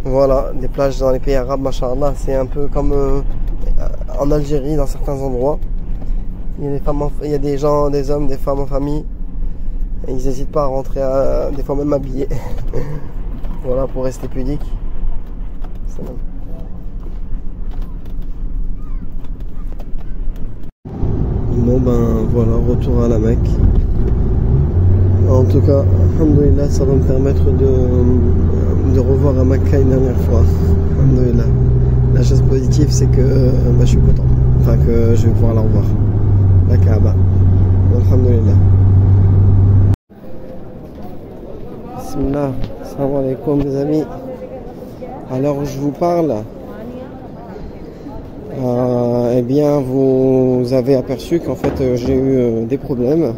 Voilà, des plages dans les pays arabes, machallah, c'est un peu comme en Algérie, dans certains endroits. Il y a des femmes, il y a des gens, des hommes, des femmes en famille. Et ils n'hésitent pas à rentrer, des fois même habillés. Voilà, pour rester pudique. Bon ben voilà, retour à la Mecque. En tout cas, alhamdoulilah, ça va me permettre de revoir à Mecca une dernière fois. Alhamdoulilah. La chose positive, c'est que je suis content. Enfin, que je vais pouvoir la revoir. La Kaaba. Alhamdoulilah. Bismillah. Assalamu alaikum, les amis. Alors, je vous parle. Eh bien, vous avez aperçu qu'en fait, j'ai eu des problèmes,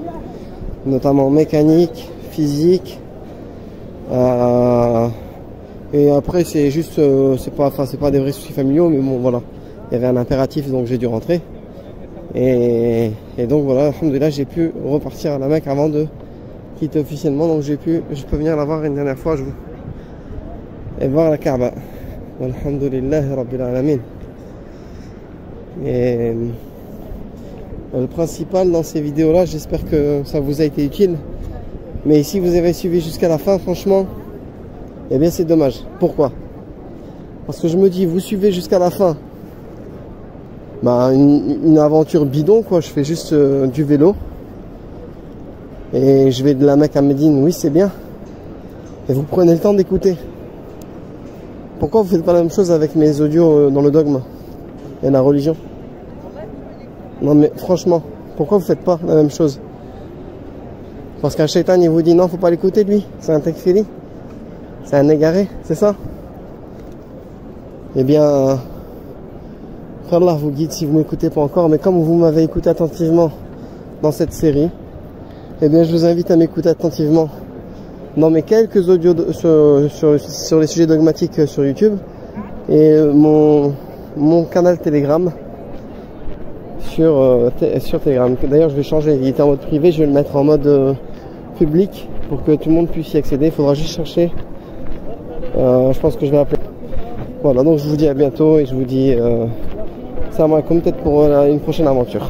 notamment mécaniques, physiques. Et après, c'est juste, c'est pas des vrais soucis familiaux, mais bon, voilà. Il y avait un impératif, donc j'ai dû rentrer. Et donc voilà, alhamdoulilah, j'ai pu repartir à la Mecque avant de quitter officiellement, donc je peux venir la voir une dernière fois, et voir la Kaaba. Alhamdoulilah, Rabbil Alamin. Et le principal dans ces vidéos là, j'espère que ça vous a été utile, mais si vous avez suivi jusqu'à la fin, franchement, eh bien c'est dommage. Pourquoi? Parce que je me dis, vous suivez jusqu'à la fin, bah une aventure bidon quoi, je fais juste du vélo et je vais de la Mecque à Médine, oui c'est bien, et vous prenez le temps d'écouter. Pourquoi vous faites pas la même chose avec mes audios dans le dogme et la religion? Non mais franchement, pourquoi vous faites pas la même chose? Parce qu'un shaitan il vous dit non, faut pas l'écouter lui, c'est un tekfiri, c'est un égaré, c'est ça? Eh bien, Allah vous guide si vous m'écoutez pas encore, mais comme vous m'avez écouté attentivement dans cette série, eh bien je vous invite à m'écouter attentivement dans mes quelques audios sur les sujets dogmatiques sur YouTube et mon canal Telegram sur Telegram. D'ailleurs je vais changer, il était en mode privé, je vais le mettre en mode public pour que tout le monde puisse y accéder. Il faudra juste chercher, je pense que je vais appeler. Voilà, donc je vous dis à bientôt et je vous dis salam alaikum, peut-être pour une prochaine aventure.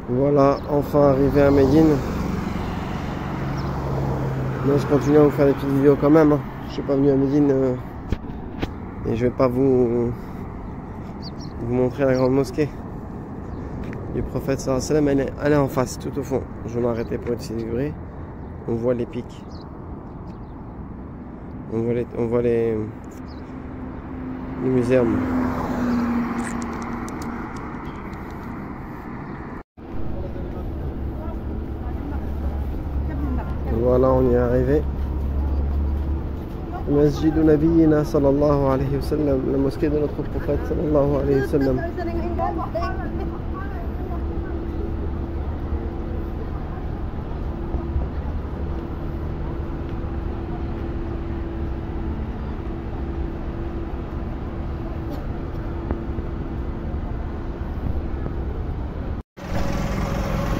Voilà, enfin arrivé à Médine. Mais je continue à vous faire des petites vidéos quand même. Je suis pas venu à Médine et je vais pas vous montrer la grande mosquée du prophète sallallahu alayhi wa sallam. Elle est en face, tout au fond. Je vais m'arrêter pour être figuré. On voit les pics. On voit les muséums. Voilà, on y est arrivé. Masjid Nabiyina sallallahu alayhi wa sallam, la mosquée de notre prophète sallallahu alayhi wa sallam.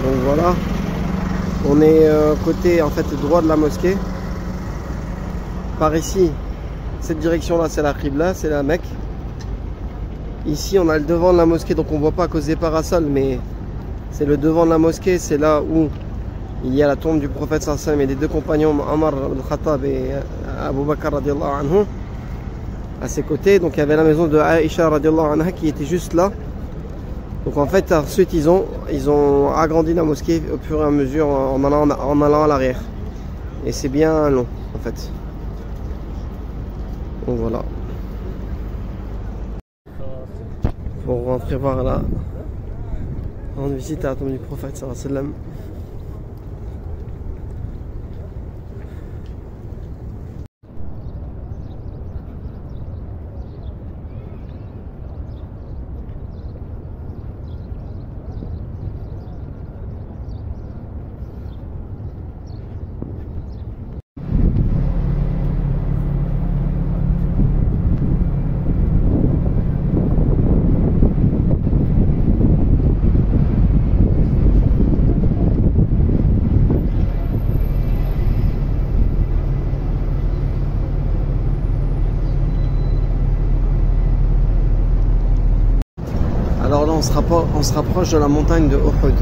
Donc voilà. On est côté en fait droit de la mosquée. Par ici, cette direction là c'est la Qibla, c'est la Mecque. Ici on a le devant de la mosquée, donc on voit pas à cause des parasols, mais c'est le devant de la mosquée, c'est là où il y a la tombe du prophète sallallahu alayhi wa sallam et des deux compagnons, Omar al-Khattab et Abu Bakr radiallahu anhu, à ses côtés. Donc il y avait la maison de Aïcha radiallahu anha qui était juste là. Donc en fait ensuite ils ont agrandi la mosquée au fur et à mesure en allant à l'arrière. Et c'est bien long en fait. Donc voilà. Pour rentrer voir là, rendre visite à la tombe du prophète sallallahu alayhi wa sallam. Alors là, on se rapproche de la montagne de Uhud.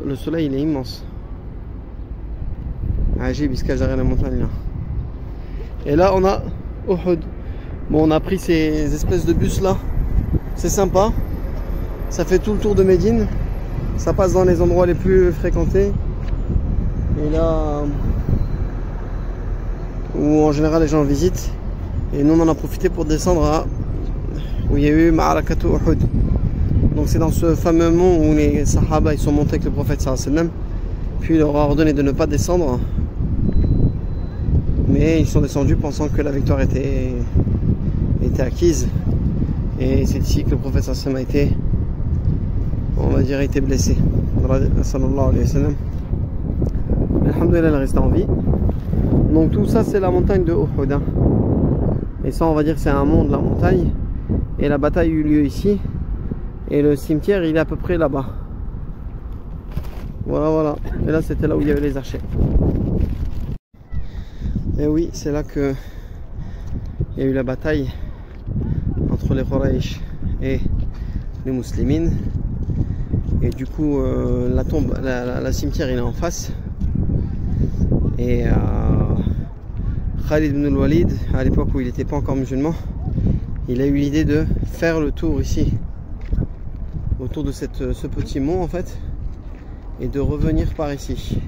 Le soleil il est immense. Ajib, il se cache derrière la montagne là. Et là on a Uhud. Bon, on a pris ces espèces de bus là. C'est sympa. Ça fait tout le tour de Médine. Ça passe dans les endroits les plus fréquentés. Et là où en général les gens visitent. Et nous on en a profité pour descendre à où il y a eu Ma'arakatu Uhud. Donc c'est dans ce fameux mont où les Sahaba ils sont montés avec le prophète sallallahu alayhi wa sallam. Puis il leur a ordonné de ne pas descendre. Mais ils sont descendus pensant que la victoire était acquise. Et c'est ici que le prophète sallallahu alayhi wa sallam a été, on va dire, été blessé. Sallallahu alayhi wa sallam. Alhamdulillah, il est resté en vie. Donc tout ça c'est la montagne de Uhud. Et ça on va dire que c'est un mont de la montagne. Et la bataille a eu lieu ici. Et le cimetière il est à peu près là-bas. Voilà. Et là c'était là où il y avait les archers. Et oui, c'est là que il y a eu la bataille entre les Quraysh et les Muslimines. Et du coup la tombe, la cimetière il est en face. Et Khalid ibn al-Walid, à l'époque où il n'était pas encore musulman, il a eu l'idée de faire le tour ici, autour de ce petit mont en fait, et de revenir par ici.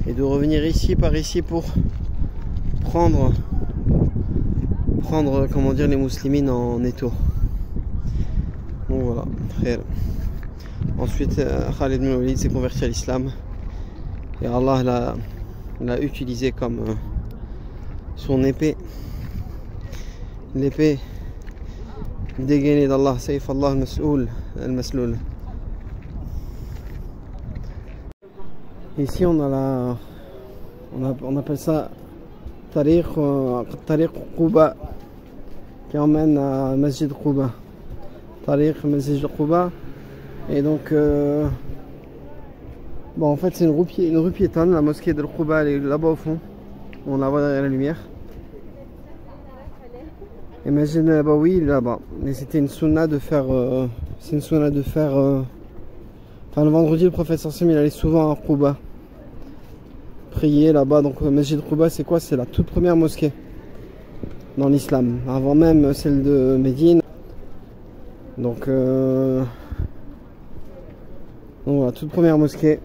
Et de revenir ici, par ici, pour prendre comment dire, les muslimines en étau. Donc voilà. Ensuite Khalid ibn al-Walid s'est converti à l'islam. Et Allah l'a utilisé comme son épée. L'épée dégainée d'Allah, Saif Allah al-Masloul. Ici on appelle ça Tariq Quba, qui emmène à Masjid Quba. Tariq Masjid Quba. Et donc bon, en fait c'est une rue piétonne. La mosquée de Quba elle est là-bas au fond. On la voit derrière la lumière. Et Masjid Nabawi il est là-bas. Et c'était une sunna de faire enfin le vendredi le prophète sallallahu alayhi wa sallam il allait souvent à Quba prier là-bas. Donc Masjid Quba c'est quoi? C'est la toute première mosquée dans l'islam, avant même celle de Médine. Donc voilà, toute première mosquée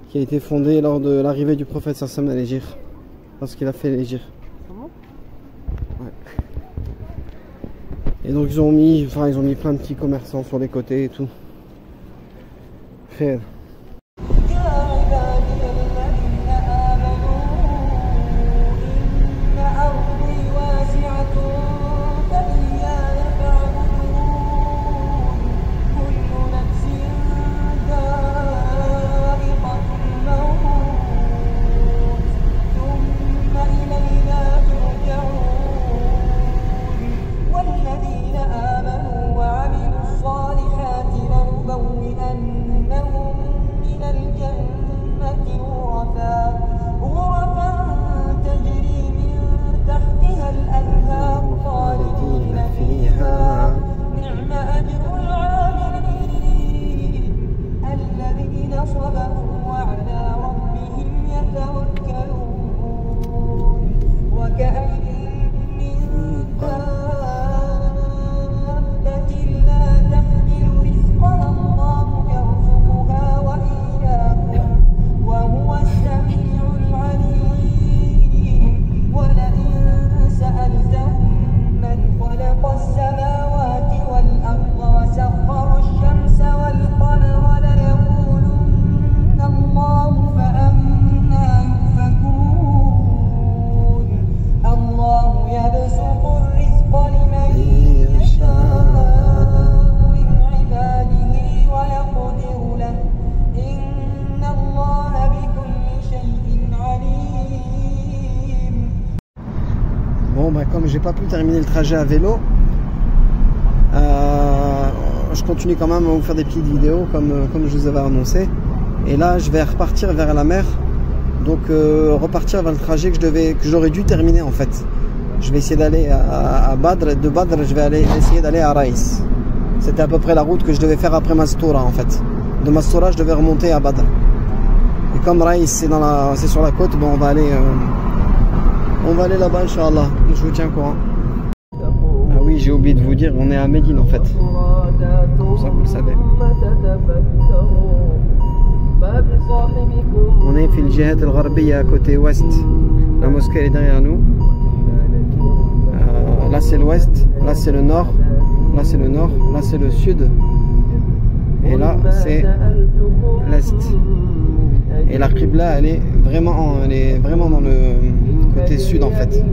qui a été fondée lors de l'arrivée du prophète sallallahu alayhi wa sallam à l'Égypte, lorsqu'il a fait l'Égypte. Et donc ils ont mis plein de petits commerçants sur les côtés et tout. Khair. والذين آمنوا وعملوا الصالحات لنبوئنهم Comme j'ai pas pu terminer le trajet à vélo, je continue quand même à vous faire des petites vidéos comme je vous avais annoncé. Et là je vais repartir vers la mer, donc repartir vers le trajet que j'aurais dû terminer en fait. Je vais essayer d'aller à Badr, et de Badr je vais essayer d'aller à Raïs. C'était à peu près la route que je devais faire après Mastoura en fait. De Mastoura je devais remonter à Badr. Et comme Raïs c'est sur la côte, bon, on va aller là-bas, Inch'Allah. Je vous tiens au courant. Ah oui, j'ai oublié de vous dire, on est à Médine en fait. Comme ça, vous le savez. On est fil Jihad al-Gharbiya à côté ouest. La mosquée elle est derrière nous. Là c'est l'ouest, là c'est le nord, là c'est le nord, là c'est le sud. Et là c'est l'est. Et la Qibla elle est vraiment dans le côté sud en fait.